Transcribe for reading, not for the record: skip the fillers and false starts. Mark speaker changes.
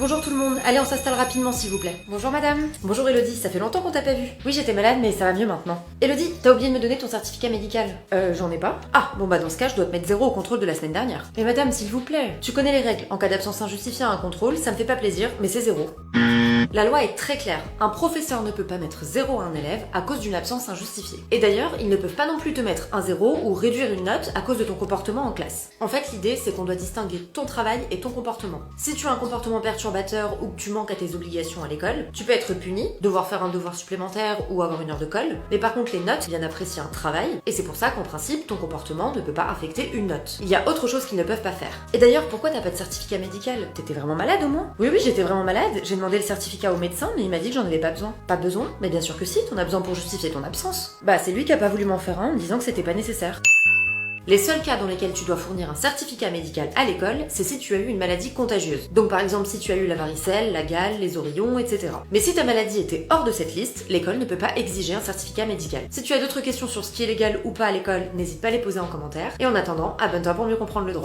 Speaker 1: Bonjour tout le monde, allez on s'installe rapidement s'il vous plaît. Bonjour madame. Bonjour Elodie, ça fait longtemps qu'on t'a pas vu. Oui j'étais malade mais ça va mieux maintenant. Elodie, t'as oublié de me donner ton certificat médical. J'en ai pas. Ah, bon bah dans ce cas je dois te mettre 0 au contrôle de la semaine dernière. Mais madame s'il vous plaît, tu connais les règles, en cas d'absence injustifiée à un contrôle, ça me fait pas plaisir, mais c'est 0. La loi est très claire, un professeur ne peut pas mettre 0 à un élève à cause d'une absence injustifiée. Et d'ailleurs, ils ne peuvent pas non plus te mettre un 0 ou réduire une note à cause de ton comportement en classe. En fait, l'idée c'est qu'on doit distinguer ton travail et ton comportement. Si tu as un comportement perturbateur ou que tu manques à tes obligations à l'école, tu peux être puni, devoir faire un devoir supplémentaire ou avoir une heure de colle, mais par contre les notes viennent apprécier un travail, et c'est pour ça qu'en principe, ton comportement ne peut pas affecter une note. Il y a autre chose qu'ils ne peuvent pas faire. Et d'ailleurs, pourquoi t'as pas de certificat médical? T'étais vraiment malade au moins? Oui, j'étais vraiment malade, j'ai demandé le certificat au médecin, mais il m'a dit que j'en avais pas besoin. Pas besoin? Mais bien sûr que si, t'en as besoin pour justifier ton absence. Bah c'est lui qui a pas voulu m'en faire un en me disant que c'était pas nécessaire. Les seuls cas dans lesquels tu dois fournir un certificat médical à l'école, c'est si tu as eu une maladie contagieuse. Donc par exemple si tu as eu la varicelle, la gale, les oreillons, etc. Mais si ta maladie était hors de cette liste, l'école ne peut pas exiger un certificat médical. Si tu as d'autres questions sur ce qui est légal ou pas à l'école, n'hésite pas à les poser en commentaire. Et en attendant, abonne-toi pour mieux comprendre le droit.